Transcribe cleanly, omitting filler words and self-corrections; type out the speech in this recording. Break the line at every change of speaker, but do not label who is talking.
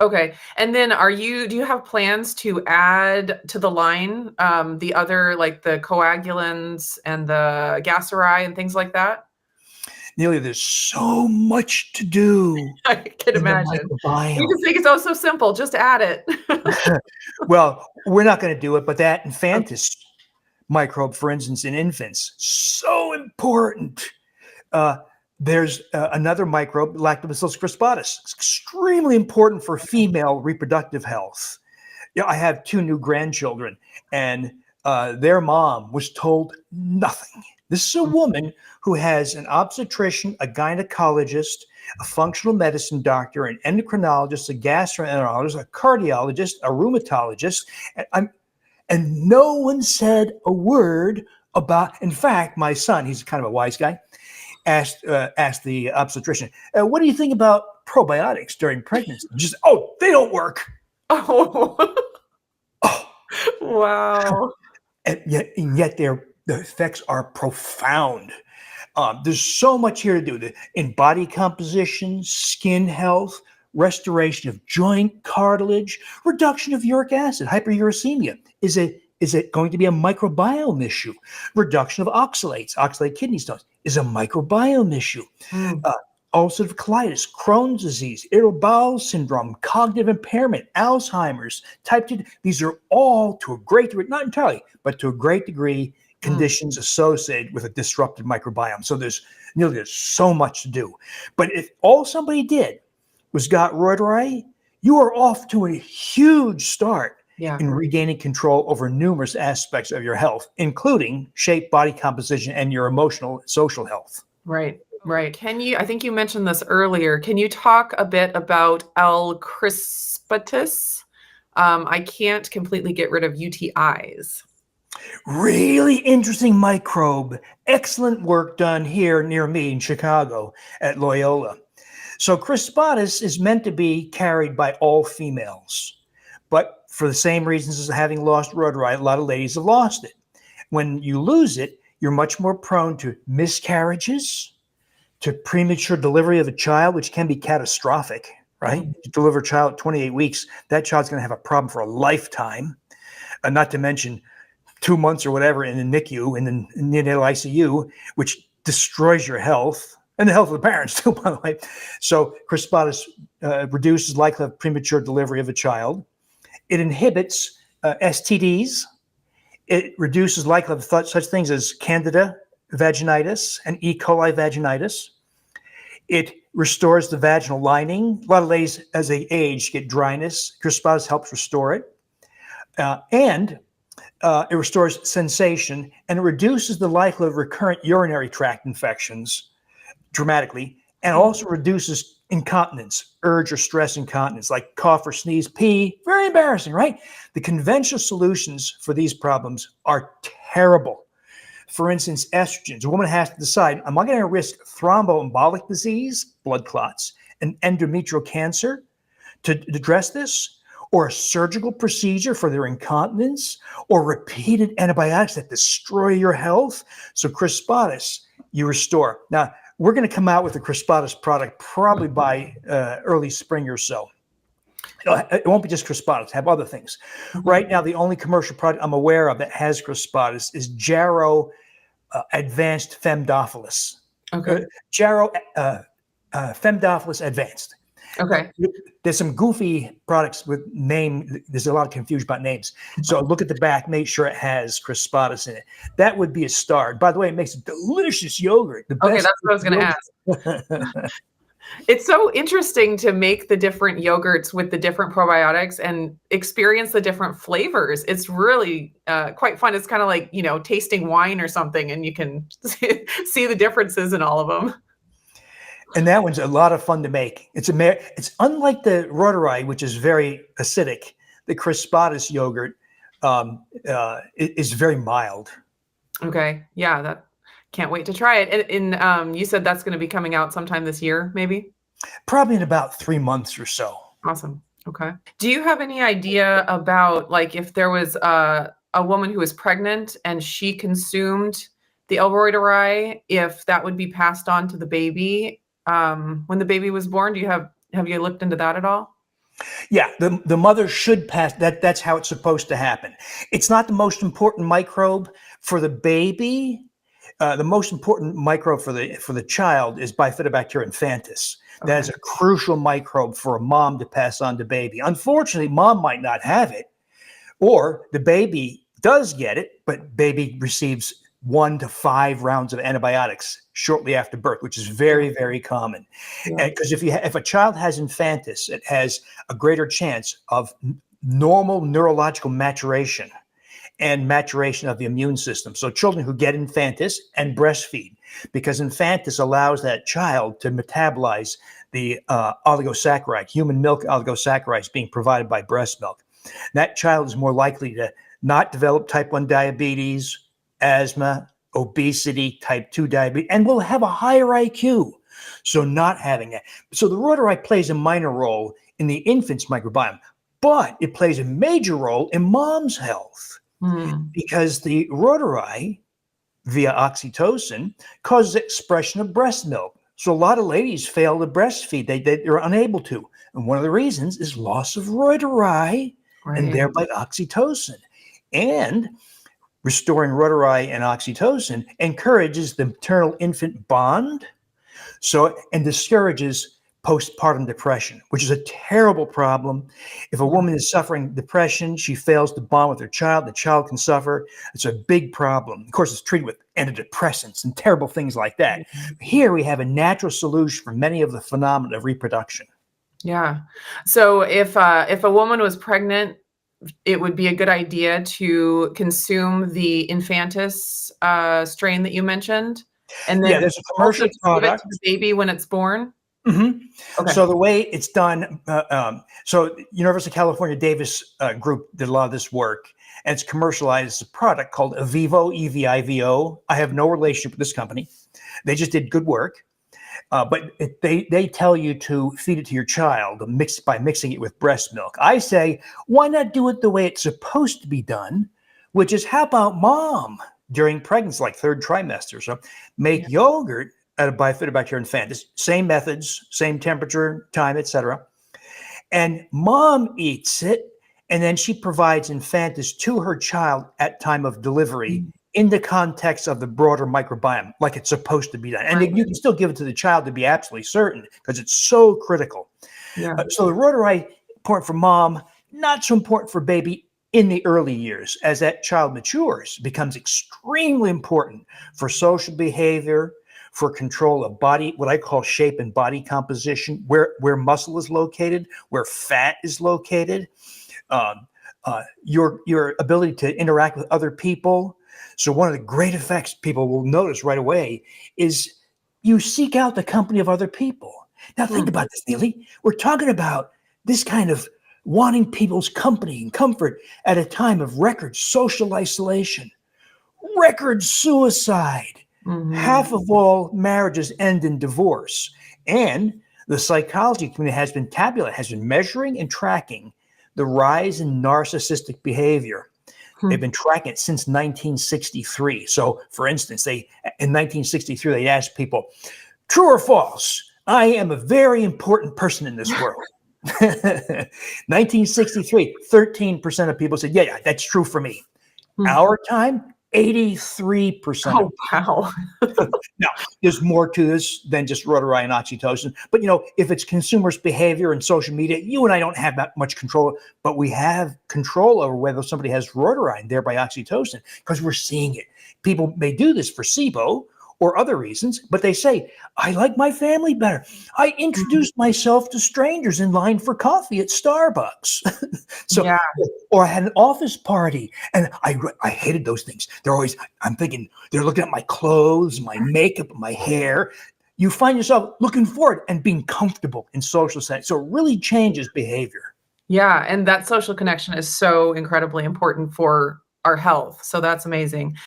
Okay. And then do you have plans to add to the line, the other, like the coagulants and the gastri and things like that?
Nearly, there's so much to do
I can
in the
imagine. We
microbiome.
just think it's so simple. Just add it.
Well, we're not going to do it, but that
Okay.
infantis microbe, for instance, in infants, so important. Uh, there's another microbe, Lactobacillus crispatus. It's extremely important for female reproductive health. Yeah, I have two new grandchildren, and their mom was told nothing. This is a woman who has an obstetrician, a gynecologist, a functional medicine doctor, an endocrinologist, a gastroenterologist, a cardiologist, a rheumatologist, and no one said a word about. In fact, my son, he's kind of a wise guy, asked the obstetrician, "What do you think about probiotics during pregnancy?" Just, "Oh, they don't work."
Oh,
Oh,
wow.
and yet the effects are profound. There's so much here to do in body composition, skin health, restoration of joint cartilage, reduction of uric acid, hyperuricemia. Is it going to be a microbiome issue? Reduction of oxalate kidney stones is a microbiome issue.
Mm.
Uh, Ulcerative colitis, Crohn's disease, irritable bowel syndrome, cognitive impairment, Alzheimer's, type 2. These are all, to a great degree, not entirely, but to a great degree,
Mm.
conditions associated with a disrupted microbiome. So there's so much to do. But if all somebody did was got Reuteri, you are off to a huge start
Yeah.
in regaining control over numerous aspects of your health, including shape, body composition, and your emotional and social health.
Right. Right. I think you mentioned this earlier. Can you talk a bit about L. crispatus? I can't completely get rid of UTIs.
Really interesting microbe. Excellent work done here near me in Chicago at Loyola. So crispatus is meant to be carried by all females, but for the same reasons as having lost Reuteri, a lot of ladies have lost it. When you lose it, you're much more prone to miscarriages, to premature delivery of a child, which can be catastrophic, right?
Mm.
You deliver a child at 28 weeks, that child's going to have a problem for a lifetime. Not to mention 2 months or whatever in the NICU, in the neonatal ICU, which destroys your health and the health of the parents too, by the way. So crispatus reduces likelihood of premature delivery of a child. It inhibits STDs. It reduces likelihood of such things as Candida vaginitis and E. coli vaginitis. It restores the vaginal lining. A lot of ladies, as they age, get dryness. Crispatus helps restore it. And it restores sensation, and it reduces the likelihood of recurrent urinary tract infections dramatically, and also reduces incontinence, urge or stress incontinence, like cough or sneeze, pee. Very embarrassing, right? The conventional solutions for these problems are terrible. For instance, estrogens. A woman has to decide, am I going to risk thromboembolic disease, blood clots, and endometrial cancer to address this, or a surgical procedure for their incontinence, or repeated antibiotics that destroy your health? So crispatus, you restore. Now, we're going to come out with a crispatus product probably by early spring or so. It won't be just crispatus, have other things. Right now, the only commercial product I'm aware of that has crispatus is Jarrow Advanced Femdophilus.
Okay.
Jarrow Femdophilus Advanced.
Okay.
There's some goofy products with name. There's a lot of confusion about names. So look at the back, make sure it has crispatus in it. That would be a start. By the way, it makes a delicious yogurt. The
Okay,
best
that's what I was going to ask. It's so interesting to make the different yogurts with the different probiotics and experience the different flavors. It's really quite fun. It's kind of like, tasting wine or something, and you can see the differences in all of them.
And that one's a lot of fun to make. It's unlike the Reuteri, which is very acidic. The crispatus yogurt is very mild.
Okay. Yeah, can't wait to try it. And you said that's going to be coming out sometime this year, maybe?
Probably in about 3 months or so.
Awesome. Okay. Do you have any idea about, like, if there was a woman who was pregnant and she consumed the L. reuteri, if that would be passed on to the baby when the baby was born? Have you looked into that at all?
Yeah, the mother should pass that. That's how it's supposed to happen. It's not the most important microbe for the baby. The most important microbe for the child is Bifidobacterium infantis. That is
Okay.
a crucial microbe for a mom to pass on to baby. Unfortunately, mom might not have it, or the baby does get it, but baby receives 1 to 5 rounds of antibiotics shortly after birth, which is
Yeah.
very, very common.
Yeah.
Because if a child has infantis, it has a greater chance of normal neurological maturation and maturation of the immune system. So children who get infantis and breastfeed, because infantis allows that child to metabolize the oligosaccharide, human milk oligosaccharides being provided by breast milk. That child is more likely to not develop type 1 diabetes, asthma, obesity, type 2 diabetes, and will have a higher IQ. So not having that. So the rotari plays a minor role in the infant's microbiome, but it plays a major role in mom's health
Mm.
because the rotari via oxytocin causes expression of breast milk. So a lot of ladies fail to breastfeed. They're unable to. And one of the reasons is loss of rotari and
Right.
thereby oxytocin. And restoring rotari and oxytocin encourages the maternal-infant bond, and discourages postpartum depression, which is a terrible problem. If a woman is suffering depression, she fails to bond with her child, the child can suffer. It's a big problem. Of course, it's treated with antidepressants and terrible things like that. Here we have a natural solution for many of the phenomena of reproduction.
Yeah. So if a woman was pregnant, it would be a good idea to consume the infantis strain that you mentioned, and
Yeah,
then
there's a
also
commercial
to give it
product.
to the baby when it's born.
Mhm.
Okay.
So the way it's done, so University of California Davis group did a lot of this work, and it's commercialized as a product called Evivo, EVIVO. I have no relationship with this company. They just did good work, but they tell you to feed it to your child by mixing it with breast milk. I say, why not do it the way it's supposed to be done, which is how about mom during pregnancy, like third trimester? So make yogurt out of Bifidobacterium infantis, same methods, same temperature, time, etc. And mom eats it, and then she provides infantis to her child at time of delivery
Mm.
in the context of the broader microbiome, like it's supposed to be done. And
Right.
you can still give it to the child to be absolutely certain because it's so critical.
Yeah.
So the rotari, important for mom, not so important for baby in the early years. As that child matures, becomes extremely important for social behavior, for control of body, what I call shape and body composition, where muscle is located, where fat is located, your ability to interact with other people. So one of the great effects people will notice right away is you seek out the company of other people. Now think about this, Nili. We're talking about this kind of wanting people's company and comfort at a time of record social isolation, record suicide.
Mhm.
Half of all marriages end in divorce. And the psychology community has been measuring and tracking the rise in narcissistic behavior. They've been tracking it since 1963. So, for instance, in 1963, they asked people, true or false, I am a very important person in this world. 1963, 13% of people said, yeah, that's true for me.
Hmm.
Our time, 83% of
Oh, wow.
now, there's more to this than just rotari and oxytocin. But, if it's consumers' behavior and social media, you and I don't have that much control, but we have control over whether somebody has rotari and thereby oxytocin because we're seeing it. People may do this for SIBO or other reasons, but they say, I like my family better. I introduced myself to strangers in line for coffee at Starbucks. So,
Yeah.
or I had an office party and I hated those things. I'm thinking they're looking at my clothes, my makeup, my hair. You find yourself looking forward and being comfortable in social settings. So it really changes behavior.
Yeah, and that social connection is so incredibly important for our health, so that's amazing.